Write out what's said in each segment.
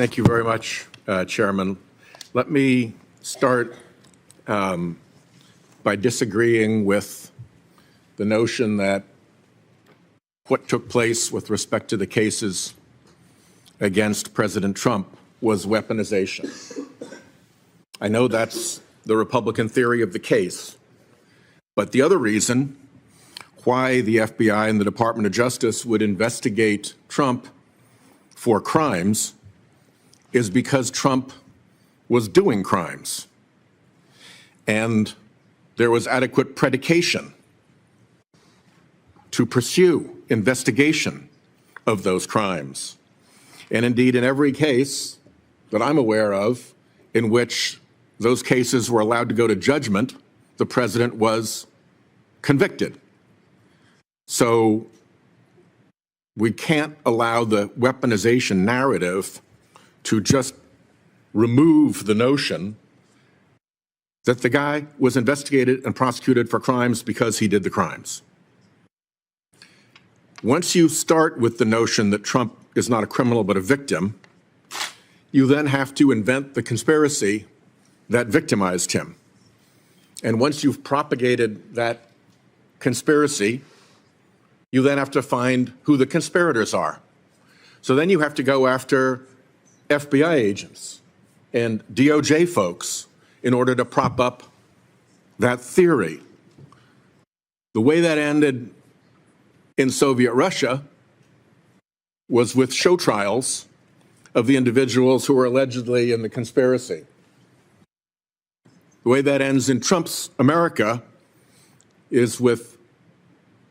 Thank you very much, Chairman. Let me start by disagreeing with the notion that what took place with respect to the cases against President Trump was weaponization. I know that's the Republican theory of the case, but the other reason why the FBI and the Department of Justice would investigate Trump for crimes is because Trump was doing crimes, and there was adequate predication to pursue investigation of those crimes. And indeed, in every case that I'm aware of in which those cases were allowed to go to judgment, the president was convicted. So we can't allow the weaponization narrative to just remove the notion that the guy was investigated and prosecuted for crimes because he did the crimes. Once you start with the notion that Trump is not a criminal but a victim, you then have to invent the conspiracy that victimized him. And once you've propagated that conspiracy, you then have to find who the conspirators are. So then you have to go after FBI agents and DOJ folks in order to prop up that theory. The way that ended in Soviet Russia was with show trials of the individuals who were allegedly in the conspiracy. The way that ends in Trump's America is with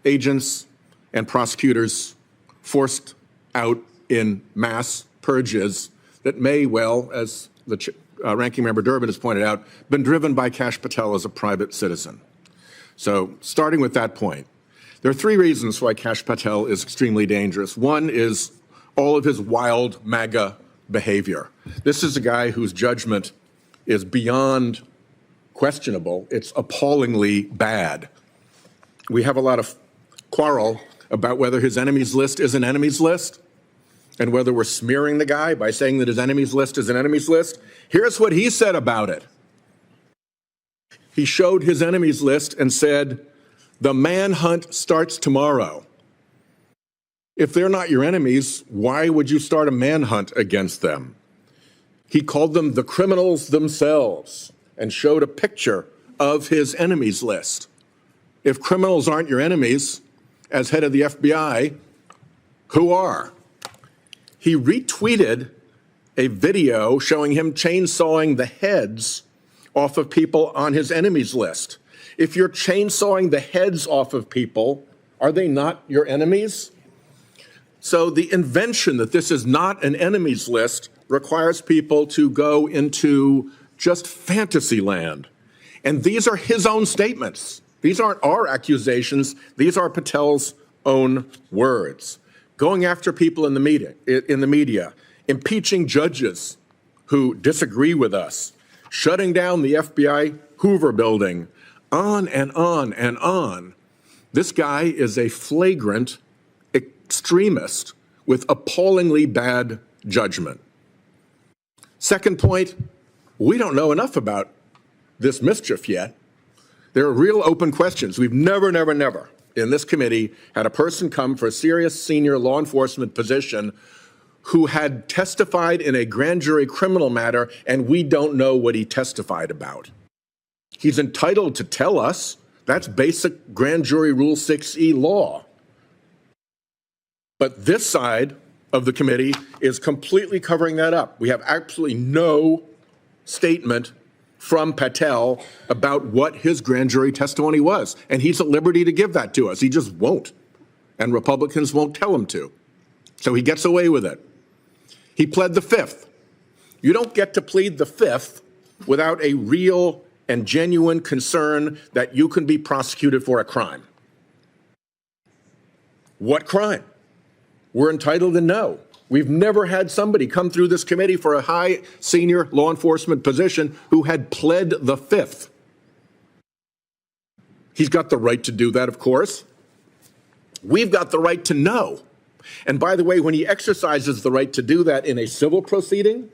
agents and prosecutors forced out in mass purges that may well, as the Ranking Member Durbin has pointed out, been driven by Kash Patel as a private citizen. So starting with that point, there are three reasons why Kash Patel is extremely dangerous. One is all of his wild MAGA behavior. This is a guy whose judgment is beyond questionable. It's appallingly bad. We have a lot of quarrel about whether his enemies list is an enemies list and whether we're smearing the guy by saying that his enemies list is an enemies list. Here's what he said about it. He showed his enemies list and said, "The manhunt starts tomorrow." If they're not your enemies, why would you start a manhunt against them? He called them the criminals themselves and showed a picture of his enemies list. If criminals aren't your enemies, as head of the FBI, who are? He retweeted a video showing him chainsawing the heads off of people on his enemies list. If you're chainsawing the heads off of people, are they not your enemies? So the invention that this is not an enemies list requires people to go into just fantasy land. And these are his own statements. These aren't our accusations. These are Patel's own words. Going after people in the media, impeaching judges who disagree with us, shutting down the FBI Hoover building, on and on and on. This guy is a flagrant extremist with appallingly bad judgment. Second point, we don't know enough about this mischief yet. There are real open questions. We've never in this committee had a person come for a serious senior law enforcement position who had testified in a grand jury criminal matter, and we don't know what he testified about. He's entitled to tell us. That's basic grand jury Rule 6E law. But this side of the committee is completely covering that up. We have absolutely no statement from Patel about what his grand jury testimony was. And he's at liberty to give that to us. He just won't. And Republicans won't tell him to. So he gets away with it. He pled the fifth. You don't get to plead the fifth without a real and genuine concern that you can be prosecuted for a crime. What crime? We're entitled to know. We've never had somebody come through this committee for a high senior law enforcement position who had pled the fifth. He's got the right to do that, of course. We've got the right to know. And by the way, when he exercises the right to do that in a civil proceeding,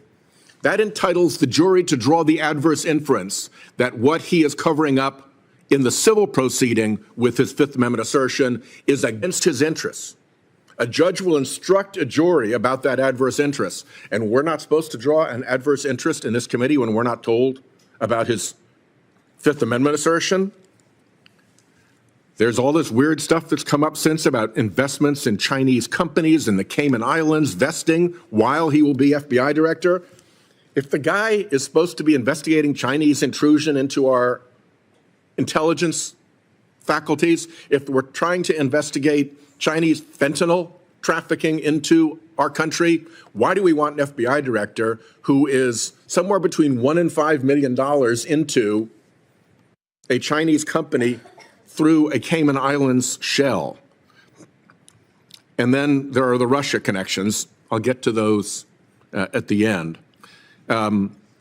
that entitles the jury to draw the adverse inference that what he is covering up in the civil proceeding with his Fifth Amendment assertion is against his interests. A judge will instruct a jury about that adverse interest, and we're not supposed to draw an adverse interest in this committee when we're not told about his Fifth Amendment assertion. There's all this weird stuff that's come up since about investments in Chinese companies in the Cayman Islands vesting while he will be FBI director. If the guy is supposed to be investigating Chinese intrusion into our intelligence faculties, if we're trying to investigate Chinese fentanyl trafficking into our country, why do we want an FBI director who is somewhere between $1 and $5 million into a Chinese company through a Cayman Islands shell? And then there are the Russia connections. I'll get to those at the end.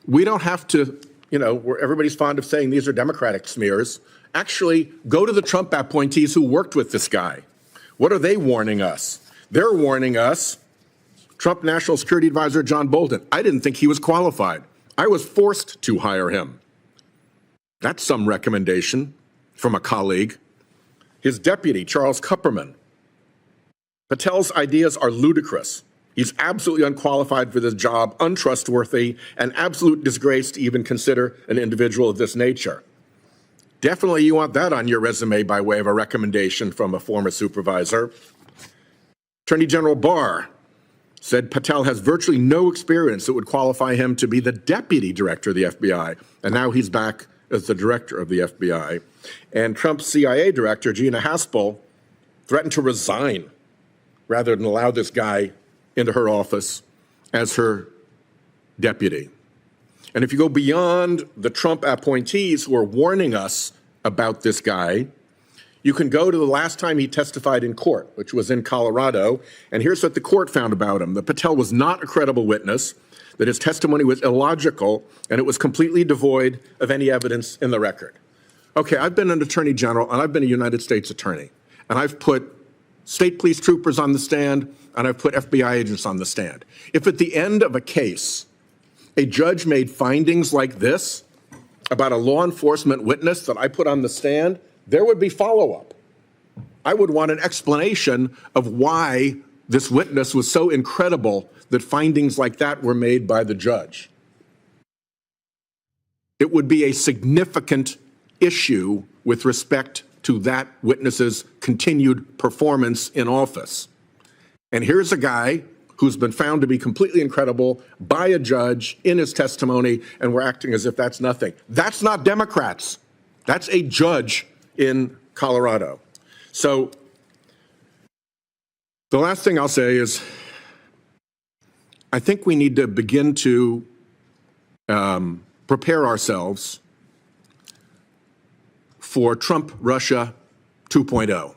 We don't have to, where everybody's fond of saying these are Democratic smears. Actually, go to the Trump appointees who worked with this guy. What are they warning us? They're warning us, Trump National Security Advisor John Bolton, I didn't think he was qualified. I was forced to hire him. That's some recommendation from a colleague. His deputy, Charles Kupperman, Patel's ideas are ludicrous. He's absolutely unqualified for this job, untrustworthy, an absolute disgrace to even consider an individual of this nature. Definitely you want that on your resume by way of a recommendation from a former supervisor. Attorney General Barr said Patel has virtually no experience that would qualify him to be the deputy director of the FBI, and now he's back as the director of the FBI. And Trump's CIA director, Gina Haspel, threatened to resign rather than allow this guy into her office as her deputy. And if you go beyond the Trump appointees who are warning us about this guy, you can go to the last time he testified in court, which was in Colorado, and here's what the court found about him. That Patel was not a credible witness, that his testimony was illogical, and it was completely devoid of any evidence in the record. Okay, I've been an attorney general, and I've been a United States attorney, and I've put state police troopers on the stand, and I've put FBI agents on the stand. If at the end of a case, a judge made findings like this about a law enforcement witness that I put on the stand, there would be follow-up. I would want an explanation of why this witness was so incredible that findings like that were made by the judge. It would be a significant issue with respect to that witness's continued performance in office. And here's a guy who's been found to be completely incredible by a judge in his testimony, and we're acting as if that's nothing. That's not Democrats. That's a judge in Colorado. So the last thing I'll say is I think we need to begin to prepare ourselves for Trump-Russia 2.0.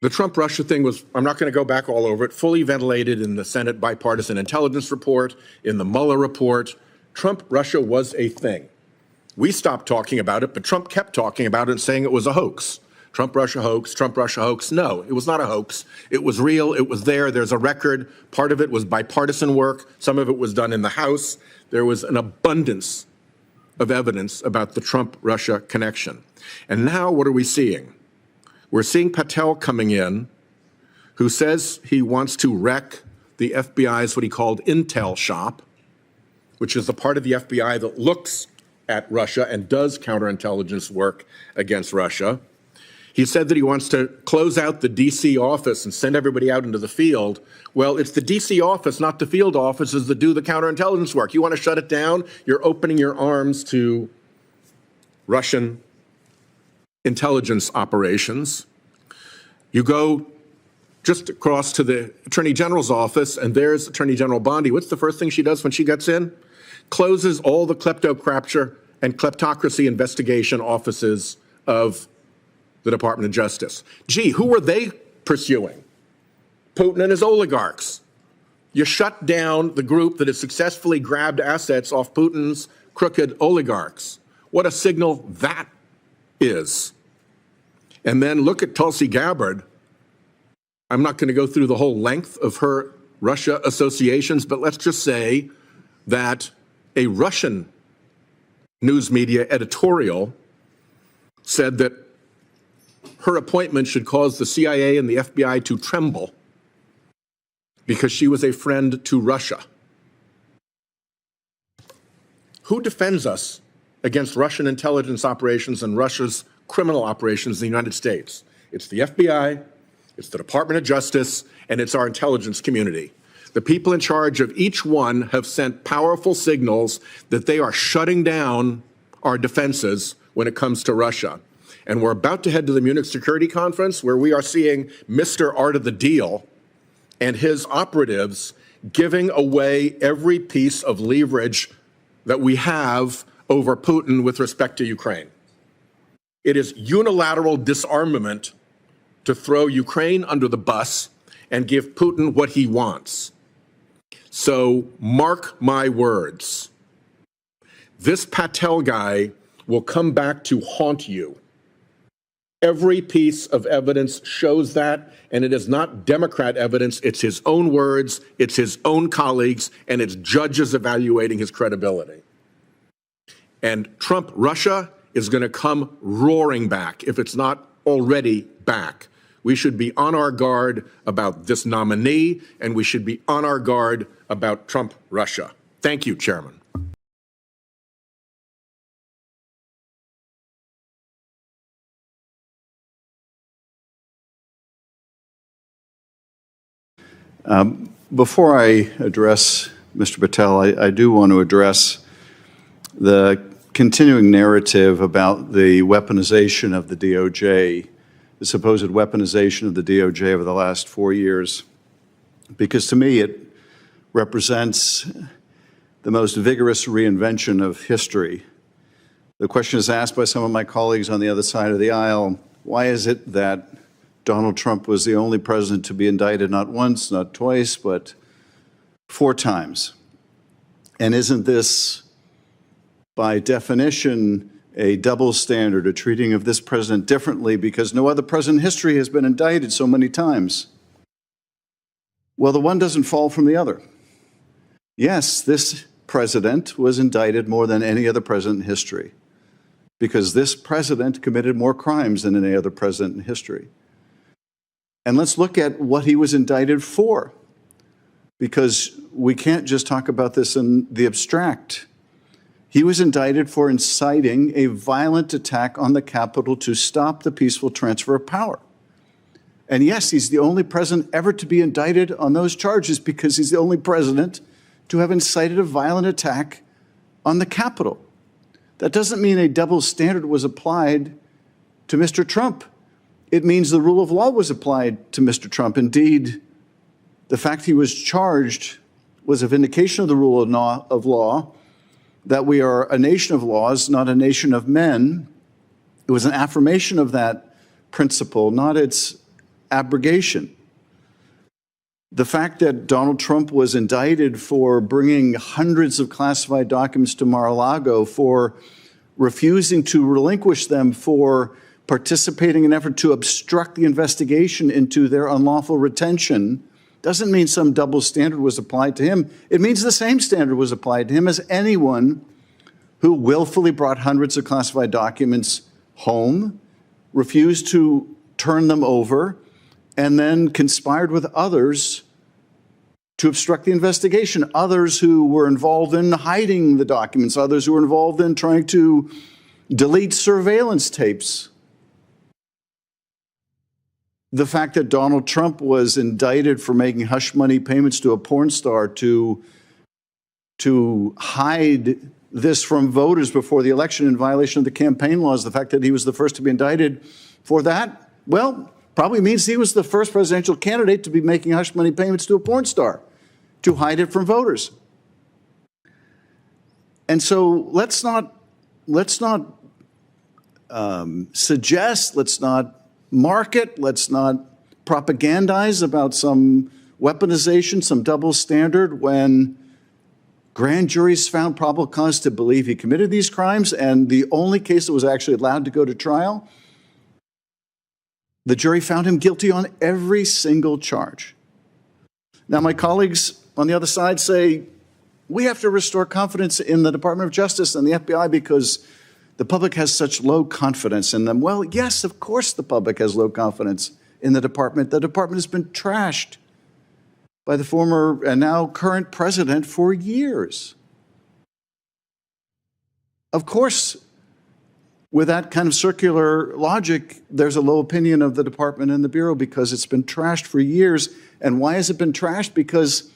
The Trump-Russia thing was, I'm not going to go back all over it, fully ventilated in the Senate Bipartisan Intelligence Report, in the Mueller report. Trump-Russia was a thing. We stopped talking about it, but Trump kept talking about it and saying it was a hoax. Trump-Russia hoax, Trump-Russia hoax. No, it was not a hoax. It was real. It was there. There's a record. Part of it was bipartisan work. Some of it was done in the House. There was an abundance of evidence about the Trump-Russia connection. And now what are we seeing? We're seeing Patel coming in, who says he wants to wreck the FBI's what he called intel shop, which is the part of the FBI that looks at Russia and does counterintelligence work against Russia. He said that he wants to close out the D.C. office and send everybody out into the field. Well, it's the D.C. office, not the field offices, that do the counterintelligence work. You want to shut it down? You're opening your arms to Russian intelligence operations. You go just across to the Attorney General's office, and there's Attorney General Bondi. What's the first thing she does when she gets in? Closes all the kleptocrature and kleptocracy investigation offices of the Department of Justice. Gee, who were they pursuing? Putin and his oligarchs. You shut down the group that has successfully grabbed assets off Putin's crooked oligarchs. What a signal that is. And then look at Tulsi Gabbard, I'm not going to go through the whole length of her Russia associations, but let's just say that a Russian news media editorial said that her appointment should cause the CIA and the FBI to tremble because she was a friend to Russia. Who defends us against Russian intelligence operations and Russia's criminal operations in the United States? It's the FBI, it's the Department of Justice, and it's our intelligence community. The people in charge of each one have sent powerful signals that they are shutting down our defenses when it comes to Russia. And we're about to head to the Munich Security Conference, where we are seeing Mr. Art of the Deal and his operatives giving away every piece of leverage that we have over Putin with respect to Ukraine. It is unilateral disarmament to throw Ukraine under the bus and give Putin what he wants. So mark my words. This Patel guy will come back to haunt you. Every piece of evidence shows that, and it is not Democrat evidence. It's his own words, it's his own colleagues, and it's judges evaluating his credibility. And Trump Russia is going to come roaring back, if it's not already back. We should be on our guard about this nominee, and we should be on our guard about Trump Russia. Thank you, Chairman. Before I address Mr. Patel, I do want to address the continuing narrative about the weaponization of the DOJ, the supposed weaponization of the DOJ over the last 4 years, because to me it represents the most vigorous reinvention of history. The question is asked by some of my colleagues on the other side of the aisle, why is it that Donald Trump was the only president to be indicted not once, not twice, but 4 times? And isn't this, by definition, a double standard, a treating of this president differently because no other president in history has been indicted so many times? Well, the one doesn't fall from the other. Yes, this president was indicted more than any other president in history because this president committed more crimes than any other president in history. And let's look at what he was indicted for, because we can't just talk about this in the abstract. He was indicted for inciting a violent attack on the Capitol to stop the peaceful transfer of power. And yes, he's the only president ever to be indicted on those charges because he's the only president to have incited a violent attack on the Capitol. That doesn't mean a double standard was applied to Mr. Trump. It means the rule of law was applied to Mr. Trump. Indeed, the fact he was charged was a vindication of the rule of law, that we are a nation of laws, not a nation of men. It was an affirmation of that principle, not its abrogation. The fact that Donald Trump was indicted for bringing hundreds of classified documents to Mar-a-Lago, for refusing to relinquish them, for participating in an effort to obstruct the investigation into their unlawful retention, doesn't mean some double standard was applied to him. It means the same standard was applied to him as anyone who willfully brought hundreds of classified documents home, refused to turn them over, and then conspired with others to obstruct the investigation. Others who were involved in hiding the documents, others who were involved in trying to delete surveillance tapes. The fact that Donald Trump was indicted for making hush money payments to a porn star to hide this from voters before the election in violation of the campaign laws, the fact that he was the first to be indicted for that, well, probably means he was the first presidential candidate to be making hush money payments to a porn star to hide it from voters. And so let's not suggest, let's not market, let's not propagandize about some weaponization, some double standard when grand juries found probable cause to believe he committed these crimes, and the only case that was actually allowed to go to trial The jury found him guilty on every single charge. Now, my colleagues on the other side say, we have to restore confidence in the Department of Justice and the FBI because the public has such low confidence in them. Well, yes, of course the public has low confidence in the department. The department has been trashed by the former and now current president for years. Of course, with that kind of circular logic, there's a low opinion of the department and the Bureau because it's been trashed for years. And why has it been trashed? Because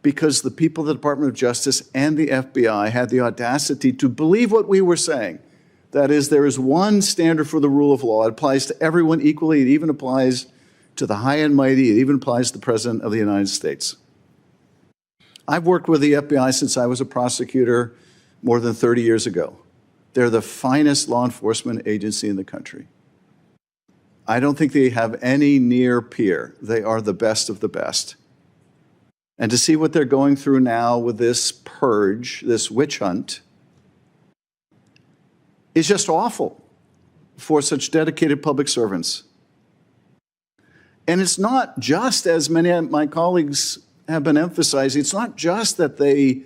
the people of the Department of Justice and the FBI had the audacity to believe what we were saying. That is, there is one standard for the rule of law. It applies to everyone equally. It even applies to the high and mighty. It even applies to the President of the United States. I've worked with the FBI since I was a prosecutor more than 30 years ago. They're the finest law enforcement agency in the country. I don't think they have any near peer. They are the best of the best. And to see what they're going through now with this purge, this witch hunt, is just awful for such dedicated public servants. And it's not just, as many of my colleagues have been emphasizing, it's not just that they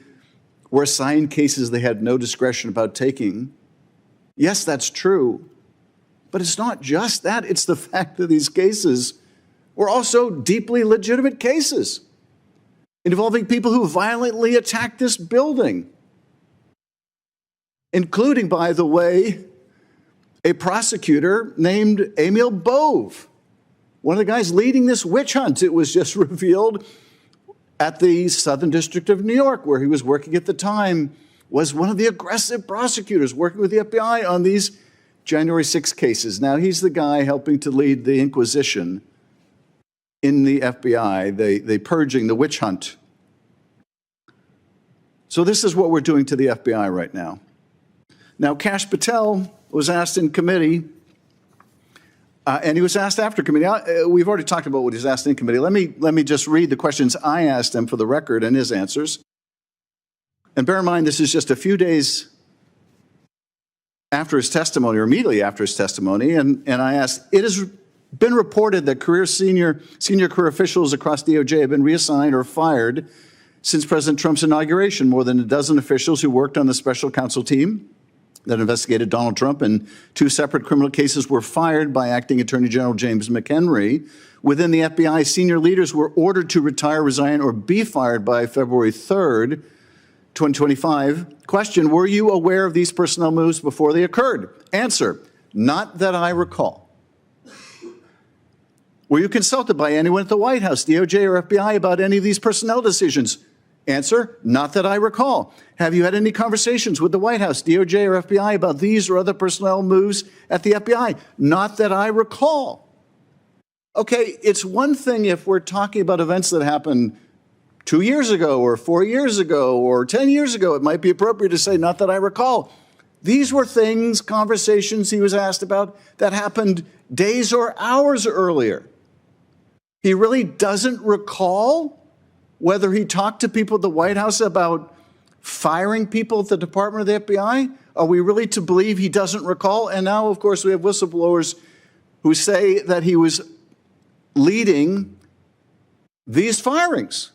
were assigned cases they had no discretion about taking. Yes, that's true. But it's not just that. It's the fact that these cases were also deeply legitimate cases involving people who violently attacked this building, including, by the way, a prosecutor named Emil Bove, one of the guys leading this witch hunt. It was just revealed at the Southern District of New York, where he was working at the time, was one of the aggressive prosecutors working with the FBI on these January 6 cases. Now, he's the guy helping to lead the Inquisition in the FBI, the purging, the witch hunt. So this is what we're doing to the FBI right now. Now, Kash Patel was asked in committee, and he was asked after committee. We've already talked about what he was asked in committee. Let me just read the questions I asked him for the record and his answers. And bear in mind, this is just a few days after his testimony, or immediately after his testimony, and I asked, it has been reported that senior career officials across DOJ have been reassigned or fired since President Trump's inauguration. More than a dozen officials who worked on the special counsel team that investigated Donald Trump in 2 separate criminal cases were fired by Acting Attorney General James McHenry. Within the FBI, senior leaders were ordered to retire, resign, or be fired by February 3rd, 2025. Question, were you aware of these personnel moves before they occurred? Answer, not that I recall. Were you consulted by anyone at the White House, DOJ, or FBI about any of these personnel decisions? Answer, not that I recall. Have you had any conversations with the White House, DOJ, or FBI about these or other personnel moves at the FBI? Not that I recall. Okay, it's one thing if we're talking about events that happened 2 years ago or 4 years ago or 10 years ago. It might be appropriate to say, not that I recall. These were things, conversations he was asked about that happened days or hours earlier. He really doesn't recall whether he talked to people at the White House about firing people at the Department of the FBI. Are we really to believe he doesn't recall? And now, of course, we have whistleblowers who say that he was leading these firings,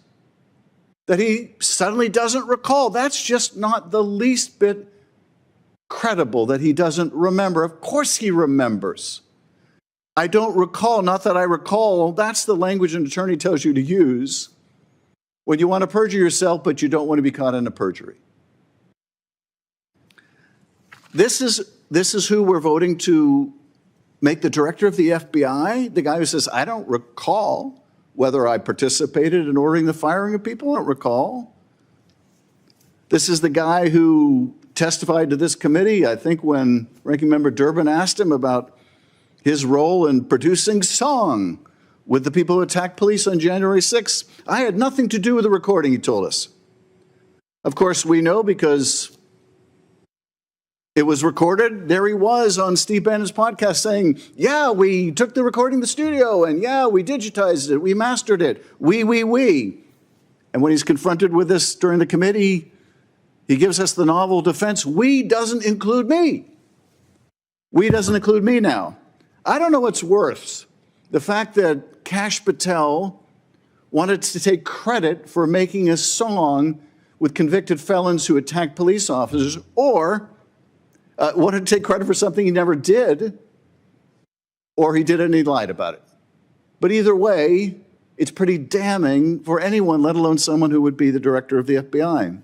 that he suddenly doesn't recall. That's just not the least bit credible that he doesn't remember. Of course he remembers. I don't recall, not that I recall. That's the language an attorney tells you to use when you want to perjure yourself, but you don't want to be caught in a perjury. This is who we're voting to make the director of the FBI, the guy who says, I don't recall whether I participated in ordering the firing of people. I don't recall. This is the guy who testified to this committee, I think, when Ranking Member Durbin asked him about his role in producing song with the people who attacked police on January 6th. I had nothing to do with the recording, he told us. Of course, we know because it was recorded. There he was on Steve Bannon's podcast saying, yeah, we took the recording to the studio, and yeah, we digitized it, we mastered it, we. And when he's confronted with this during the committee, he gives us the novel defense, we doesn't include me. We doesn't include me now. I don't know what's worse, The fact that Kash Patel wanted to take credit for making a song with convicted felons who attacked police officers, or wanted to take credit for something he never did, or he did it and he lied about it. But either way, it's pretty damning for anyone, let alone someone who would be the director of the FBI.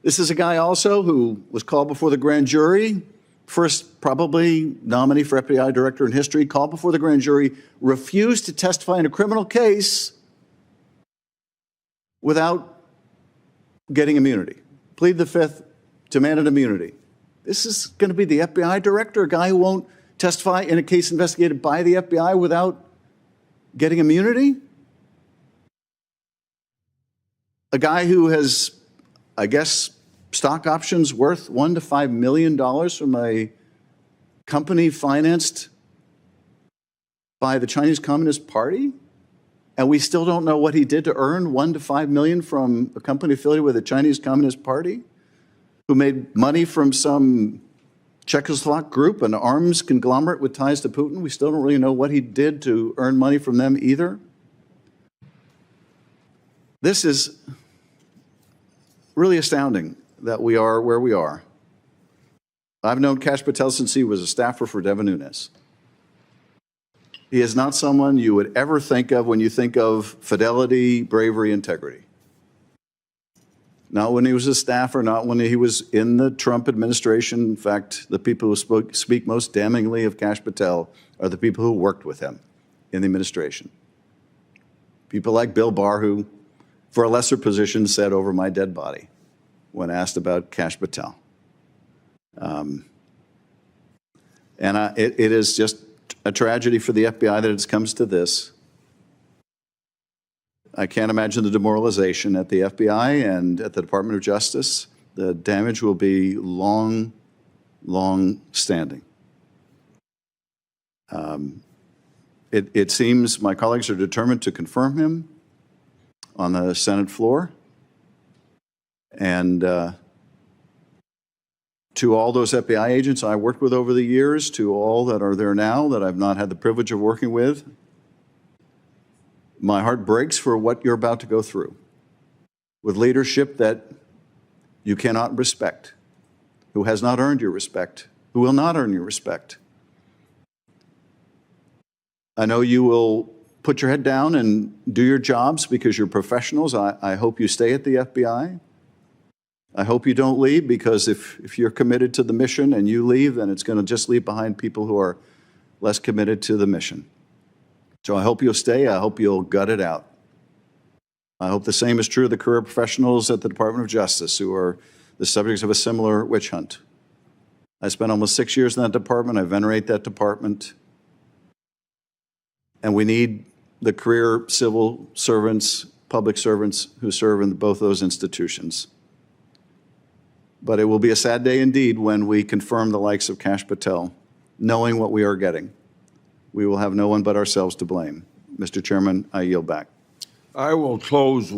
This is a guy also who was called before the grand jury, first probably nominee for FBI director in history, called before the grand jury, refused to testify in a criminal case without getting immunity. Plead the fifth, demanded immunity. This is going to be the FBI director, a guy who won't testify in a case investigated by the FBI without getting immunity? A guy who has, I guess, stock options worth $1 to $5 million from a company financed by the Chinese Communist Party? And we still don't know what he did to earn $1 to $5 million from a company affiliated with the Chinese Communist Party, who made money from some Czechoslovak group, an arms conglomerate with ties to Putin. We still don't really know what he did to earn money from them either. This is really astounding that we are where we are. I've known Kash Patel since he was a staffer for Devin Nunes. He is not someone you would ever think of when you think of fidelity, bravery, integrity. Not when he was a staffer, not when he was in the Trump administration. In fact, the people who speak most damningly of Kash Patel are the people who worked with him in the administration. People like Bill Barr, who, for a lesser position, said over my dead body when asked about Kash Patel. It is just a tragedy for the FBI that it comes to this. I can't imagine the demoralization at the FBI and at the Department of Justice. The damage will be long, long standing. It seems my colleagues are determined to confirm him on the Senate floor. And to all those FBI agents I worked with over the years, to all that are there now that I've not had the privilege of working with, my heart breaks for what you're about to go through with leadership that you cannot respect, who has not earned your respect, who will not earn your respect. I know you will put your head down and do your jobs because you're professionals. I hope you stay at the FBI. I hope you don't leave, because if you're committed to the mission and you leave, then it's going to just leave behind people who are less committed to the mission. So I hope you'll stay. I hope you'll gut it out. I hope the same is true of the career professionals at the Department of Justice who are the subjects of a similar witch hunt. I spent almost 6 years in that department. I venerate that department. And we need the career civil servants, public servants who serve in both those institutions. But it will be a sad day indeed when we confirm the likes of Kash Patel, knowing what we are getting. We will have no one but ourselves to blame. Mr. Chairman, I yield back. I will close